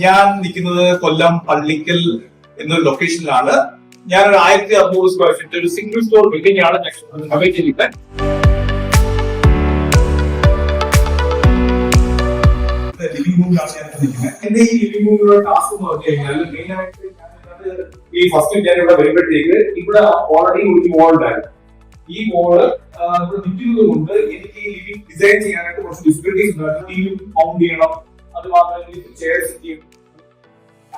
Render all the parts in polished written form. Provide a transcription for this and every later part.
ഞാൻ നിൽക്കുന്നത് കൊല്ലം പള്ളിക്കൽ എന്നൊരു ലൊക്കേഷനിലാണ്. ഞാനൊരു 1600 സ്ക്വയർ ഫീറ്റ് ഒരു സിംഗിൾ സ്റ്റോർ ബിൽഡിംഗ് ആണ് ചെയ്തിരിക്കുന്നത്. ലിവിംഗ് റൂമിലാണ് ഞാൻ നിൽക്കുന്നത്. എന്റെ ഈ ലിവിംഗ് റൂമിലുള്ള ടാസ്ക് എന്ന് പറഞ്ഞു കഴിഞ്ഞാൽ മെയിൻ ആയിട്ട് ഈ ഫസ്റ്റ് ഞാൻ ഇവിടെ വരുമ്പോഴത്തേക്ക് ഇവിടെ ഓൾറെഡി ഒരു വോൾ ഉണ്ടായിരുന്നു. ഈ വോള് ഇവിടെ നിൽക്കുന്നത് കൊണ്ട് എനിക്ക് ഈ ലിവിംഗ് ഡിസൈൻ ചെയ്യാനായിട്ട് കുറച്ച് ഡിഫിക്കൽട്ടീസ് ഉണ്ടായിരുന്നു. ടി വി മൗണ്ട് ചെയ്യണം, അത് മാത്രമല്ല ചെയർ സെറ്റ് ചെയ്യും,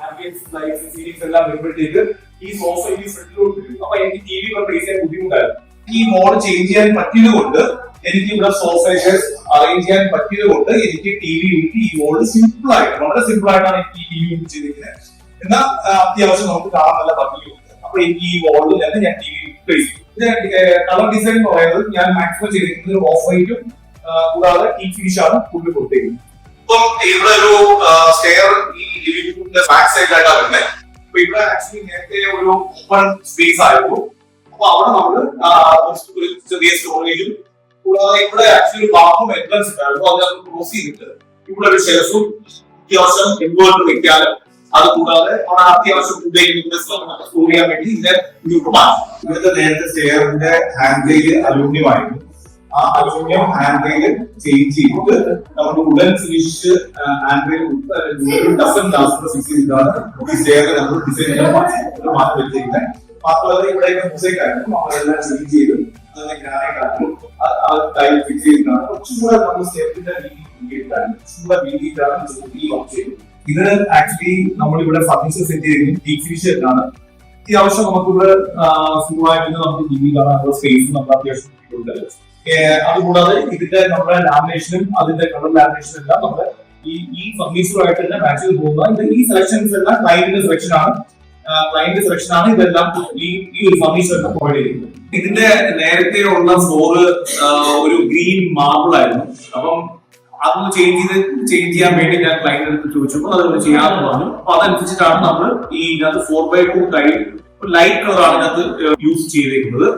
ആംബിയൻസ് ലൈറ്റ്സ് സീലിംഗ്സ് എല്ലാം വരുമ്പോഴത്തേക്ക് ഈ സോഫ ഈ ഫ്രണ്ടിലോട്ട് വരും. അപ്പൊ എനിക്ക് ടി വി പ്ലേസ് ചെയ്യാൻ ബുദ്ധിമുട്ടായിരുന്നു. ഈ മോഡ് ചേഞ്ച് ചെയ്യാൻ പറ്റിയത് കൊണ്ട് എനിക്ക് ഇവിടെ സോഫേഴ്സ് അറേഞ്ച് ചെയ്യാൻ പറ്റിയത് കൊണ്ട് എനിക്ക് ടി വി യൂണിറ്റ് ഈ മോഡ് സിമ്പിൾ ആയിട്ട് വളരെ സിമ്പിൾ ആയിട്ടാണ് എനിക്ക് ഈ ടി വി യൂണിറ്റ് ചെയ്തിരിക്കുന്നത്. എന്നാൽ അത്യാവശ്യം നമുക്ക് കാണാൻ നല്ല ഭംഗിയുണ്ട്. അപ്പൊ എനിക്ക് ഈ മോഡിൽ തന്നെ ഞാൻ ടി വി പ്ലേസ് ചെയ്യും. കളർ ഡിസൈൻ എന്ന് പറയുന്നത് ഞാൻ മാക്സിമം ചെയ്തിരിക്കുന്നത് ഓഫ് വൈറ്റും കൂടാതെ ഈ ഫിനിഷ് ആണ് കൂടുതൽ കൊടുത്തിരിക്കുന്നത്. ഇപ്പം ഇവിടെ ഒരു സ്റ്റെയർ ഈ ലിവിംഗ് റൂമിന്റെ ബാക്ക് സൈഡിലായിട്ടാണ് വരുന്നത്. അപ്പൊ ഇവിടെ ആക്ച്വലി നേരത്തെ ഒരു ഓപ്പൺ സ്പേസ് ആയിരുന്നു. അപ്പൊ അവിടെ നമ്മള് ഒരു ചെറിയ സ്റ്റോറേജും കൂടാതെ ഇവിടെ ആക്ച്വലി ബാത്റൂം എൻട്രൻസ് ഉണ്ടായിരുന്നു. അത് നമ്മൾ ക്രോസ് ചെയ്തിട്ട് ഇവിടെ ഒരു ഷെൽഫും അത്യാവശ്യം ഇൻവേർട്ടർ വെക്കാനും അത് കൂടാതെ അവിടെ അത്യാവശ്യം സ്റ്റോർ ചെയ്യാൻ വേണ്ടി ഇതിന്റെ ഇവിടുത്തെ നേരത്തെ സ്റ്റെയറിന്റെ ഹാൻഡ് റെയിൽ അലൂമിനിയം ആയിരുന്നു. ആ അലൂമിനിയം ഹാൻഡ് റെയിൽ ചേഞ്ച് ചെയ്തിട്ട് നമ്മുടെ ഉടൻ ഫിനിഷ് ഹാൻഡ് റെയിൽ ഫിക്സ് ചെയ്തിട്ടാണ് ഈ സ്റ്റെയർ നമ്മൾ ഡിസൈൻ മാറ്റി വെച്ചിരിക്കുന്നത്. മാത്രമല്ല ഇവിടെ മൊസൈക്ക് ആയിരുന്നു, നമ്മളെല്ലാം ചേഞ്ച് ചെയ്ത് അതിനെ ഗ്രാനൈറ്റ് ആയിരുന്നു, ടൈൽ ഫിക്സ് ചെയ്തിട്ടാണ് കുറച്ചും കൂടെ നമ്മൾ സ്റ്റെപ്പിന്റെ വീതിയിട്ടാണ് ഈ വർക്ക് ചെയ്തത്. ഇത് ആക്ച്വലി നമ്മളിവിടെ ഫർണിച്ചർ സെറ്റ് ചെയ്തിരിക്കുന്നത് ഡീപ് ഫിനിഷ് ആണ്. അത്യാവശ്യം നമുക്കിവിടെ ഫുള്ളായിട്ട് നമുക്ക് ടി വി കാണാനുള്ള സ്പേസ് നമ്മൾ അത്യാവശ്യം ഉണ്ട്. അതുകൂടാതെ ഇതിന്റെ നമ്മുടെ ലാമിനേഷനും അതിന്റെ കളർ ലാമിനേഷനും എല്ലാം നമ്മുടെ ഈ ഫർണിച്ചറുമായിട്ട് തന്നെ മാച്ച് ചെയ്ത് പോകുന്ന ഈ സെലക്ഷൻസ് എല്ലാം ക്ലയന്റിന്റെ സെലക്ഷൻ ആണ്. ഇതെല്ലാം ഈ ഒരു ഫർണിച്ചർ പ്രൊവൈഡ് ചെയ്യുന്നത്. ഇതിന്റെ നേരത്തെ ഉള്ള ഫ്ലോറ് ഒരു ഗ്രീൻ മാർബിൾ ആയിരുന്നു. അപ്പം അതൊന്ന് ചേഞ്ച് ചെയ്യാൻ വേണ്ടി ഞാൻ ക്ലയന്റ് എടുത്ത് ചോദിച്ചപ്പോൾ അതൊന്ന് ചെയ്യാമെന്ന് പറഞ്ഞു. അപ്പൊ അതനുസരിച്ചിട്ടാണ് നമ്മൾ ഈ ഇതിനകത്ത് 4x2 ടൈൽ ലൈറ്റ് കളറാണ് ഇതിനകത്ത് യൂസ് ചെയ്തിരിക്കുന്നത്.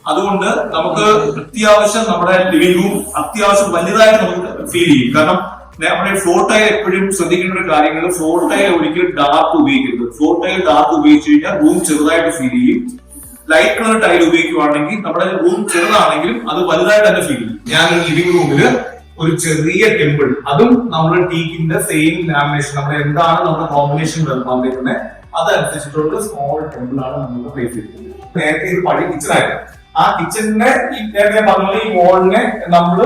അതുകൊണ്ട് നമുക്ക് അത്യാവശ്യം നമ്മുടെ ലിവിംഗ് റൂം അത്യാവശ്യം വലുതായിട്ട് നമുക്ക് ഫീൽ ചെയ്യും. കാരണം നമ്മുടെ ഫ്ലോർ ടൈൽ എപ്പോഴും ശ്രദ്ധിക്കേണ്ട ഒരു കാര്യങ്ങൾ, ഫ്ലോർ ടൈൽ ഒരിക്കലും ഡാർക്ക് ഉപയോഗിക്കരുത്. ഫ്ലോർ ടൈൽ ഡാർക്ക് ഉപയോഗിച്ച് കഴിഞ്ഞാൽ റൂം ചെറുതായിട്ട് ഫീൽ ചെയ്യും. ലൈറ്റ് കളർ ടൈൽ ഉപയോഗിക്കുവാണെങ്കിൽ നമ്മുടെ റൂം ചെറുതാണെങ്കിലും അത് വലുതായിട്ട് തന്നെ ഫീൽ ചെയ്യും. ഞാൻ ലിവിംഗ് റൂമില് ഒരു ചെറിയ ടെമ്പിൾ, അതും നമ്മുടെ ടീക്കിന്റെ സെയിം ലാമിനേഷൻ, നമ്മുടെ എന്താണ് നമ്മുടെ കോമ്പിനേഷൻ വന്നിരിക്കുന്നത് അതനുസരിച്ചിട്ടുള്ള സ്മോൾ ടെമ്പിൾ ആണ് നമ്മൾ പ്ലേസ് ചെയ്തിരിക്കുന്നത്. നേരത്തെ ഇത് പഴയ കിച്ചൺ ആയിരുന്നു. ആ കിച്ചണിന്റെ നേരത്തെ പറഞ്ഞ ഈ വോളിനെ നമ്മൾ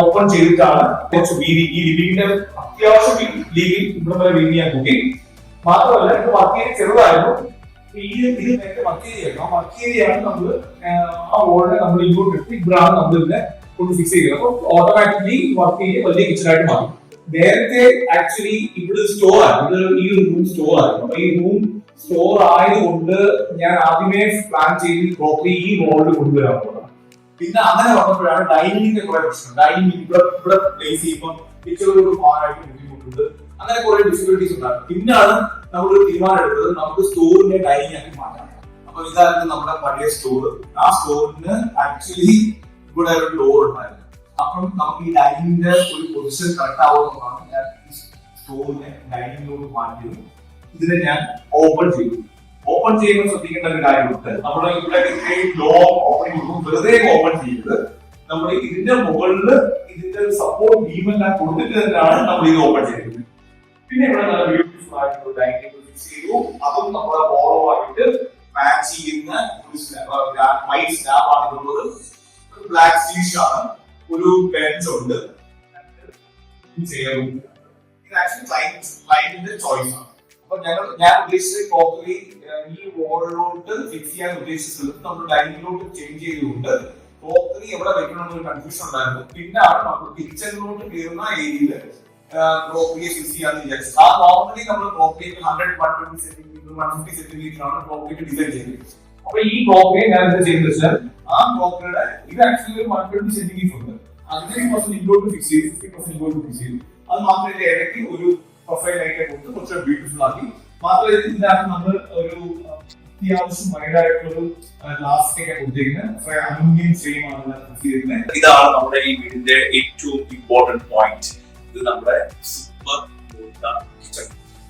ഓപ്പൺ ചെയ്തിട്ടാണ് കുറച്ച് വീതി, ഈ ലിവിംഗിന്റെ അത്യാവശ്യം വീതി ഇവിടെ വരെ വീതി ഞാൻ കൂട്ടി. മാത്രമല്ല ഇത് വർക്ക് ഏരിയ ചെറുതായിരുന്നു. ഇത് നേരത്തെ വർക്ക് ഏരിയ ആ വർക്ക് ഏരിയയാണ് നമ്മൾ ആ വോളിനെ നമ്മൾ ഇങ്ങോട്ട് ഇട്ട് ഇവിടാണ് നമ്മൾ ഇതിനെ കൊണ്ട് ഫിക്സ് ചെയ്തത്. അപ്പൊ ഓട്ടോമാറ്റിക്കലി വർക്ക് ഏരിയ വലിയ കിച്ചണായിട്ട് മാറി. നേരത്തെ ആക്ച്വലി ഇവിടെ സ്റ്റോർ ആണ്, ഇത് ഈ ഒരു റൂം സ്റ്റോർ ആയിരുന്നു. അപ്പൊ ഈ റൂം സ്റ്റോർ ആയതുകൊണ്ട് ഞാൻ ആദ്യമേ പ്ലാൻ ചെയ്ത് പ്രോപ്പർലി ഈ മോളിൽ കൊണ്ടുവരാൻ പോകുന്നത്. പിന്നെ അങ്ങനെ വന്നപ്പോഴാണ് ഡൈനിങ്ങിന്റെ കുറെ പ്രശ്നം. ഡൈനിങ് ഇവിടെ പ്ലേസ് ചെയ്യുമ്പോൾ കിച്ചണിലൊരു ഭാഗമായിട്ട് ബുദ്ധിമുട്ടുണ്ട്. അങ്ങനെ കുറെ ഡിഫിക്കൽട്ടീസ് ഉണ്ടാകും. പിന്നാണ് നമ്മളൊരു തീരുമാനം എടുത്തത് നമുക്ക് സ്റ്റോറിനെ ഡൈനിങ് ആക്കി മാറ്റാം. അപ്പൊ ഇതായിരുന്നു നമ്മുടെ പഴയ സ്റ്റോർ. ആ സ്റ്റോറിന് ആക്ച്വലി ഇവിടെ ഒരു ഡോർ ഉണ്ടായിരുന്നു. അപ്പം നമുക്ക് ഈ ഡൈനിങ്ങിന്റെ ഒരു പൊസിഷൻ കറക്റ്റ് ആവുന്നതാണ് ഞാൻ ഈ സ്റ്റോറിനെ ഡൈനിങ്ങിലോട്ട് മാറ്റിയത്. ഇതിനെ ഞാൻ ഓപ്പൺ ചെയ്തു. ഓപ്പൺ ചെയ്യുമ്പോൾ ശ്രദ്ധിക്കേണ്ട ഒരു കാര്യമുണ്ട്. നമ്മുടെ ഇവിടെ ലോ ഓപ്പണിംഗ് വെറുതെ ഓപ്പൺ ചെയ്തത് നമ്മൾ ഇതിന്റെ മുകളിൽ ഇതിന്റെ സപ്പോർട്ട് ബീമെല്ലാം കൊടുത്തിട്ട് തന്നെയാണ് നമ്മൾ ഇത് ഓപ്പൺ ചെയ്തത്. പിന്നെ ഇവിടെ നല്ല ബ്യൂട്ടിഫുൾ ആയിട്ടുള്ള ഡൈനിങ് ടേബിൾ ഫിക്സ് ചെയ്തു. അതും നമ്മുടെ ഫോളോ ആയിട്ട് മാച്ച് ചെയ്യുന്ന വൈറ്റ് സ്ലാബ് ആണ് ഇതുള്ളത്. ബ്ലാക്ക് ഫിനിഷ് ആണ്. ഒരു ബെഞ്ച് ഉണ്ട്. ഇത് ആക്ച്വലി ക്ലയന്റിന്റെ ചോയ്സ് ആണ്. അപ്പൊ ഞാൻ ഉദ്ദേശിച്ചത് പ്രോപ്പർലി ഈ വോളിലോട്ട് ഫിക്സ് ചെയ്യാൻ ഉദ്ദേശിച്ച സ്ഥലത്ത് നമ്മൾ ഡൈനിങ്ങിലോട്ട് ചേഞ്ച് ചെയ്തുകൊണ്ട് പ്രോപ്പർലി എവിടെ വെക്കണമെന്നൊരു കൺഫ്യൂഷൻ ഉണ്ടായിരുന്നു. പിന്നാണ് നമ്മൾ കിച്ചണിലോട്ട് കയറുന്ന ഏരിയയിൽ പ്രോപ്പർലി ഫിക്സ് ചെയ്യാന്ന് വിചാരിച്ചത്. ആ നോർമലി നമ്മൾ പ്രോപ്പർലി 120 സെന്റിമീറ്റർ 150 സെന്റിമീറ്റർ ആണ് പ്രോപ്പർലി ഡിസൈൻ ചെയ്തത്. അപ്പൊ ഈ പ്രോപ്പർലി ഞാൻ എന്താ ചെയ്യുന്നത് വെച്ചാൽ ആ പ്രോപ്പർട്ടിയുടെ ഇത് ആക്ച്വലി 120 സെന്റിമീറ്റർ ഉണ്ട്. അതിനെ 50% ഇങ്ങോട്ട് ഫിക്സ് ചെയ്തു, 50% ഇങ്ങോട്ട് ഫിക്സ് ചെയ്തു. അത് മാത്രമല്ല ഇടയ്ക്ക് ഒരു പ്രൊഫൈൽ ലൈറ്റ് കൊടുത്ത് കുറച്ച് ബ്യൂട്ടിഫുൾ ആക്കി. മാത്രമല്ല ഇതിനകത്ത് നമ്മൾ ഒരു അത്യാവശ്യം വൈഡായിട്ടുള്ളൊരു ഗ്ലാസ് ഒക്കെ കൊടുത്തിരിക്കുന്നത് അലൂമിനിയം ഫ്രെയിം ആണ് ഫിക്സ് ചെയ്തിരിക്കുന്നത്. ഇതാണ് നമ്മുടെ ഈ വീടിന്റെ ഏറ്റവും ഇമ്പോർട്ടന്റ് പോയിന്റ്. ഇത് നമ്മുടെ സൂപ്പർ കിച്ചൺ.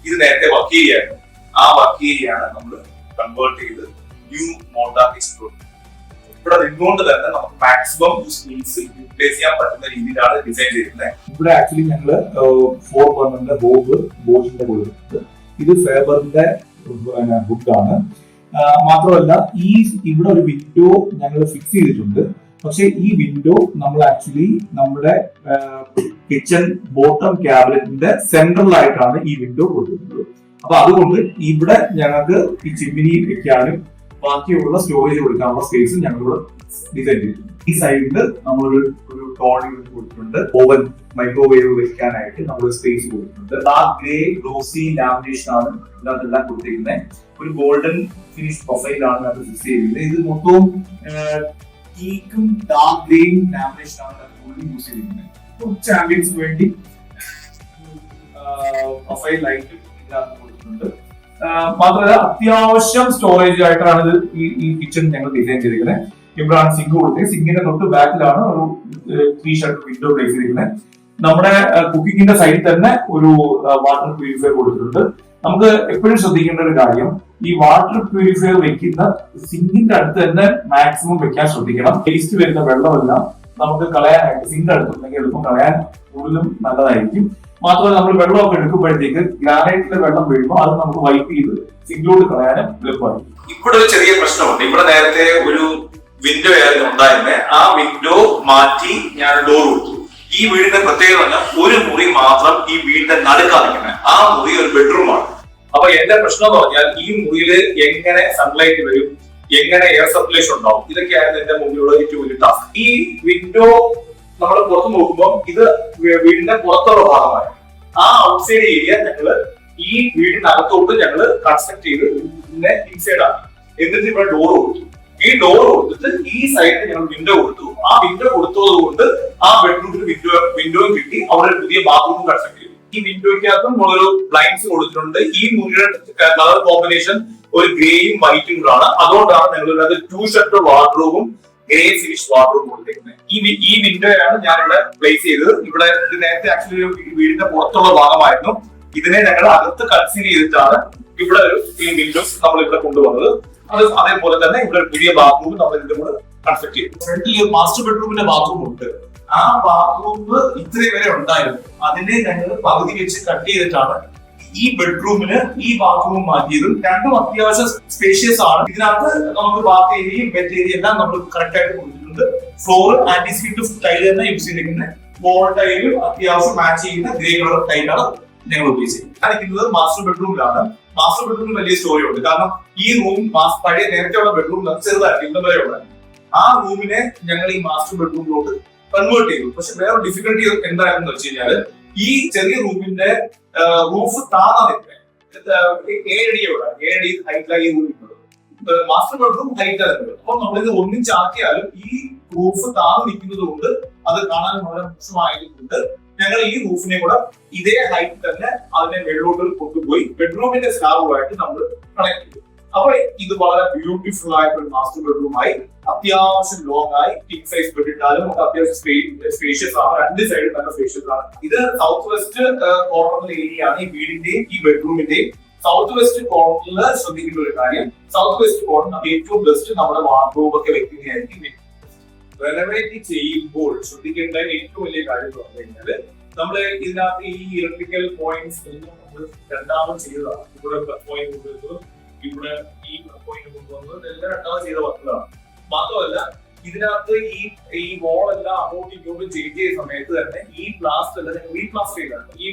ഇത് നേരത്തെ വർക്ക് ഏരിയയായിരുന്നു. ആ വർക്ക് ഏരിയയാണ് നമ്മൾ കൺവേർട്ട് ചെയ്ത് ന്യൂ മോൾഡാർ എക്സ്പ്ലോർ. ഇവിടെ നിന്നുകൊണ്ട് തന്നെ നമുക്ക് മാക്സിമം സ്പേസ് യൂട്ടിലൈസ് ചെയ്യാൻ പറ്റുന്ന രീതിയിലാണ് ഡിസൈൻ ചെയ്തിരുന്നത്. ഇവിടെ ആക്ച്വലി ഞങ്ങൾ 4 ബർണറിന്റെ ബോഷിന്റെ കൊടുത്തിട്ടുണ്ട്. ഇത് ഫേബറിന്റെ ഹുഡാണ്. മാത്രമല്ല ഇവിടെ ഒരു വിൻഡോ ഞങ്ങൾ ഫിക്സ് ചെയ്തിട്ടുണ്ട്. പക്ഷെ ഈ വിൻഡോ നമ്മൾ ആക്ച്വലി നമ്മുടെ കിച്ചൺ ബോട്ടം ക്യാബിനറ്റിന്റെ സെൻട്രലായിട്ടാണ് ഈ വിൻഡോ കൊടുത്തിട്ടുള്ളത്. അപ്പൊ അതുകൊണ്ട് ഇവിടെ ഞങ്ങൾക്ക് ഈ ചിമ്മിനി വെക്കാനും ബാക്കിയുള്ള സ്റ്റോറേജ് കൊടുക്കാനുള്ള സ്പേസ് ഞങ്ങളിവിടെ ഡിസൈൻ ചെയ്തിട്ടുണ്ട്. ഈ സൈഡിൽ നമ്മളൊരു ടോൺ കൊടുത്തിട്ടുണ്ട്. ഓവൻ മൈക്രോവേവ് വെക്കാനായിട്ട് നമ്മൾ സ്പേസ് കൊടുത്തിട്ടുണ്ട്. ഡാർക്ക് ഗ്രേ ഗ്ലോസി ലാമിനേഷൻ ആണ് ഇതിനകത്തെല്ലാം കൊടുത്തിരിക്കുന്നത്. ഒരു ഗോൾഡൻ ഫിനിഷ് പ്രൊഫൈലാണ് അത് ഫിക്സ് ചെയ്തിരിക്കുന്നത്. ഇത് മൊത്തവും ടീക്കും ഡാർക്ക് ഗ്രേയും ലാമിനേഷൻ ആണ് യൂസ് ചെയ്തിരിക്കുന്നത്. കുറച്ച് ആംബിയൻസ് വേണ്ടി പ്രൊഫൈൽ ലൈറ്റും ഇതിനകത്ത് കൊടുത്തിട്ടുണ്ട്. മാത്രമല്ല അത്യാവശ്യം സ്റ്റോറേജ് ആയിട്ടാണ് ഇത് ഈ കിച്ചൺ ഞങ്ങൾ ഡിസൈൻ ചെയ്തിരിക്കുന്നത്. ഇവിടെയാണ് സിങ്ക് കൊടുത്തത്. സിങ്കിന്റെ തൊട്ട് ബാക്കിലാണ് ഒരു 3 ഷട്ടർ വിൻഡോ പ്ലേസ് ചെയ്തിരിക്കുന്നത്. നമ്മുടെ കുക്കിങ്ങിന്റെ സൈഡിൽ തന്നെ ഒരു വാട്ടർ പ്യൂരിഫയർ കൊടുത്തിട്ടുണ്ട്. നമുക്ക് എപ്പോഴും ശ്രദ്ധിക്കേണ്ട ഒരു കാര്യം, ഈ വാട്ടർ പ്യൂരിഫയർ വെക്കുന്ന സിങ്കിന്റെ അടുത്ത് തന്നെ മാക്സിമം വെക്കാൻ ശ്രദ്ധിക്കണം. വേസ്റ്റ് വരുന്ന വെള്ളമെല്ലാം നമുക്ക് കളയാനായിട്ട് സിങ്കിന്റെ അടുത്തുണ്ടെങ്കിൽ എളുപ്പം കളയാൻ കൂടുതലും നല്ലതായിരിക്കും. മാത്രമല്ല നമ്മൾ വെള്ളമൊക്കെ എടുക്കുമ്പോഴത്തേക്ക് ഗ്രാനൈറ്റിലെ വെള്ളം വീഴുമ്പോൾ അത് നമുക്ക് വൈപ്പ് ചെയ്ത് സിങ്കിലോട്ട് കളയാനും എളുപ്പമായിരിക്കും. ഇവിടെ ഒരു ചെറിയ പ്രശ്നമുണ്ട്. ഇവിടെ നേരത്തെ ഒരു വിൻഡോ ആയിരുന്നു ഉണ്ടായിരുന്നത്. ആ വിൻഡോ മാറ്റി ഞാൻ ഡോർ കൊടുത്തു. ഈ വീടിന്റെ പ്രത്യേകത പറഞ്ഞാൽ ഒരു മുറി മാത്രം ഈ വീടിന്റെ നടുക്കാതിരിക്കുന്നത്. ആ മുറി ഒരു ബെഡ്റൂമാണ്. അപ്പൊ എന്റെ പ്രശ്നം എന്ന് പറഞ്ഞാൽ ഈ മുറിയിൽ എങ്ങനെ സൺലൈറ്റ് വരും, എങ്ങനെ എയർ സർക്കുലേഷൻ ഉണ്ടാവും, ഇതൊക്കെയായിരുന്നു എന്റെ മുമ്പിലുള്ള ഏറ്റവും വലിയ ടാസ്ക്. ഈ വിൻഡോ നമ്മൾ പുറത്ത് നോക്കുമ്പോൾ ഇത് വീടിന്റെ പുറത്തുള്ള ഭാഗമാണ്. ആ ഔട്ട്സൈഡ് ഏരിയ ഞങ്ങള് ഈ വീടിന്റെ അകത്തോട്ട് ഞങ്ങള് കൺസ്ട്രക്ട് ചെയ്ത് ഇതിന്റെ ഇൻസൈഡ് ആണ്. എന്നിട്ട് ഇവിടെ ഡോർ കൊടുത്തു. ഈ ഡോർ കൊടുത്തിട്ട് ഈ സൈഡിൽ ഞങ്ങൾ വിൻഡോ കൊടുത്തു. ആ വിൻഡോ കൊടുത്തത് കൊണ്ട് ആ ബെഡ്റൂമിൽ വിൻഡോയും കിട്ടി. അവിടെ ഒരു ബാത്റൂമും കൺസ്ട്രക്ട് ചെയ്തു. ഈ വിൻഡോയ്ക്കകത്തും ഒരു ബ്ലൈൻഡ്സ് കൊടുത്തിട്ടുണ്ട്. ഈ മുറിയുടെ കളർ കോമ്പിനേഷൻ ഒരു ഗ്രേയും വൈറ്റും കൂടാണ്. അതുകൊണ്ടാണ് ഞങ്ങൾ 2 ഷട്ടർ വാർഡ്രോബും ഗ്രേ ഫിനിഷ് വാർഡ്രോബ് കൊടുത്തിരിക്കുന്നത്. ഈ വിൻഡോയാണ് ഞാനിവിടെ പ്ലേസ് ചെയ്തത്. ഇവിടെ ഇത് നേരത്തെ ആക്ച്വലി വീടിന്റെ പുറത്തുള്ള ഭാഗമായിരുന്നു. ഇതിനെ ഞങ്ങൾ അകത്ത് കൺസീൽ ചെയ്തിട്ടാണ് ഇവിടെ ഒരു ഈ വിൻഡോസ് നമ്മൾ ഇവിടെ കൊണ്ടുവന്നത്. അത് അതേപോലെ തന്നെ ഇവിടെ ഒരു പുതിയ ബാത്റൂം നമ്മൾ ഇതിന്റെ കൂടെ കൺസ്ട്രക്ട് ചെയ്തു. ഫ്രണ്ടിൽ ഒരു മാസ്റ്റർ ബെഡ്റൂമിന്റെ ബാത്റൂം ഉണ്ട്. ആ ബാത്റൂം ഇത്രയും വരെ ഉണ്ടായിരുന്നു. അതിനെ ഞങ്ങൾ പകുതി വെച്ച് കട്ട് ചെയ്തിട്ടാണ് ഈ ബെഡ്റൂമിന് ഈ ബാത്റൂം മാറ്റിയതും. രണ്ടും അത്യാവശ്യം സ്പേഷ്യസ് ആണ്. ഇതിനകത്ത് നമുക്ക് ബാത്ത് ഏരിയയും ബെഡ് ഏരിയ എല്ലാം നമ്മൾ കറക്റ്റ് ആയിട്ട് കൊടുത്തിട്ടുണ്ട്. ഫ്ലോർ ആന്റി സ്കിഡ് ടൈൽ തന്നെ യൂസ് ചെയ്തിരിക്കുന്നത്. വോൾ ടൈലും അത്യാവശ്യം മാച്ച് ചെയ്യുന്ന ഗ്രേ കളർ ടൈലാണ് ഞങ്ങൾ ഉപയോഗിച്ചിരിക്കുന്നത്. കാണിക്കുന്നത് മാസ്റ്റർ ബെഡ്റൂമിലാണ്. മാസ്റ്റർ ബെഡ്റൂമിൽ വലിയ സ്റ്റോറി ഉണ്ട്. കാരണം ഈ റൂം പഴയ നേരത്തെയുള്ള ബെഡ്റൂമിലാണ് ചെറുതായിട്ട് ഇന്ന വരെ ഉള്ളത്. ആ റൂമിനെ ഞങ്ങൾ ഈ മാസ്റ്റർ ബെഡ്റൂമിലോട്ട് കൺവേർട്ട് ചെയ്തു. പക്ഷെ വേറെ ഡിഫിക്കൽട്ടി എന്താണെന്ന് വെച്ച് കഴിഞ്ഞാൽ ഈ ചെറിയ റൂമിന്റെ റൂഫ് താന്നാ നിൽക്കുന്നത്. 7 അടി ഹൈറ്റിലായി ഈ റൂം നിൽക്കുന്നത്. മാസ്റ്റർ ബെഡ്റൂം ഹൈറ്റാണ് നിൽക്കുന്നത്. അപ്പൊ നമ്മളിത് ഒന്നിച്ചാക്കിയാലും ഈ റൂഫ് താന്ന് നിൽക്കുന്നത് കൊണ്ട് അത് കാണാൻ വളരെ മോശമായതുകൊണ്ട് ഞങ്ങൾ ഈ റൂഫിനെ കൂടെ ഇതേ ഹൈറ്റ് തന്നെ അതിനെ വെള്ളോട്ട് കൊണ്ടുപോയി ബെഡ്റൂമിന്റെ സ്ലാബുമായിട്ട് നമ്മൾ കണക്ട് ചെയ്തു. അപ്പൊ ഇത് വളരെ ബ്യൂട്ടിഫുൾ ആയിട്ട് ഒരു മാസ്റ്റർ ബെഡ്റൂമായി, അത്യാവശ്യം ലോങ് ആയി, കിങ് സൈസ് ബെഡ് ഇട്ടാലും അത്യാവശ്യം സ്പേഷ്യസ് ആണ്. 2 സൈഡും നല്ല സ്പേഷ്യസ് ആണ്. ഇത് സൗത്ത് വെസ്റ്റ് കോർണർ ഏരിയ ആണ്. ഈ വീടിന്റെയും ഈ ബെഡ്റൂമിന്റെയും സൗത്ത് വെസ്റ്റ് കോർണറിൽ ശ്രദ്ധിക്കേണ്ട ഒരു കാര്യം, സൗത്ത് വെസ്റ്റ് കോർണർ ഏറ്റവും ബെസ്റ്റ് നമ്മുടെ വാർഡ്രോബ് ഒക്കെ വെക്കുന്നതായിരിക്കും. റെനോവേറ്റ് ചെയ്യുമ്പോൾ ശ്രദ്ധിക്കേണ്ട ഏറ്റവും വലിയ കാര്യം എന്ന് പറഞ്ഞു കഴിഞ്ഞാല് നമ്മള് ഇതിനകത്ത് ഈ ഇലക്ട്രിക്കൽ പോയിന്റ്സ് ഒന്നും നമ്മൾ രണ്ടാമത് ചെയ്തതാണ്. ഇവിടെ പോയിന്റ് കൊണ്ടുവരുന്നതും ഇവിടെ ഈ പോയിന്റ് കൊണ്ടുവന്നതും എല്ലാം രണ്ടാമത് ചെയ്ത വർക്കുകളാണ്. മാത്രമല്ല ഇതിനകത്ത് ഈ വോൾ എല്ലാം അങ്ങോട്ടും ഇങ്ങോട്ടും ചേഞ്ച് ചെയ്യുന്ന സമയത്ത് തന്നെ ഈ പ്ലാസ്റ്റർ എല്ലാം ഞങ്ങൾ റീപ്ലാസ്റ്റർ ചെയ്താണ്. ഈ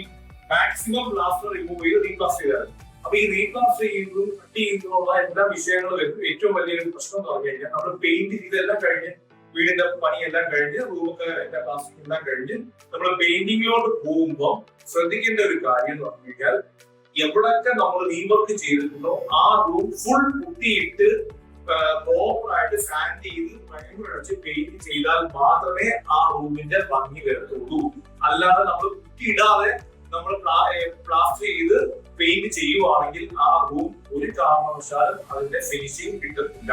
മാക്സിമം പ്ലാസ്റ്റർ റിമൂവ് ചെയ്ത് റീപ്ലാസ്റ്റർ ചെയ്താണ്. അപ്പൊ ഈ റീപ്ലാസ്റ്റർ ചെയ്യുന്നതും കട്ട് ചെയ്യുന്നതുള്ള എല്ലാ വിഷയങ്ങളും ഏറ്റവും വലിയൊരു പ്രശ്നം എന്ന് പറഞ്ഞു കഴിഞ്ഞാൽ നമ്മൾ പെയിന്റ് ചെയ്തെല്ലാം കഴിഞ്ഞ് വീടിന്റെ പണിയെല്ലാം കഴിഞ്ഞ് റൂമൊക്കെ പ്ലാസ്റ്റിക് എല്ലാം കഴിഞ്ഞ് നമ്മൾ പെയിന്റിങ്ങിലോട്ട് പോകുമ്പോൾ ശ്രദ്ധിക്കേണ്ട ഒരു കാര്യം എന്ന് പറഞ്ഞു കഴിഞ്ഞാൽ എവിടൊക്കെ നമ്മൾ റീവർക്ക് ചെയ്തിട്ടുണ്ടോ ആ റൂം ഫുൾ കുത്തിയിട്ട് പ്രോപ്പർ ആയിട്ട് സാൻഡ് ചെയ്ത് ഭയങ്കര പെയിന്റ് ചെയ്താൽ മാത്രമേ ആ റൂമിന്റെ ഭംഗി വരത്തുള്ളൂ. അല്ലാതെ നമ്മൾ കുത്തിയിടാതെ നമ്മൾ പ്ലാസ്റ്റർ ചെയ്ത് പെയിന്റ് ചെയ്യുവാണെങ്കിൽ ആ റൂം ഒരു കാരണവശാലും അതിന്റെ ഫിനിഷിംഗ് കിട്ടത്തില്ല.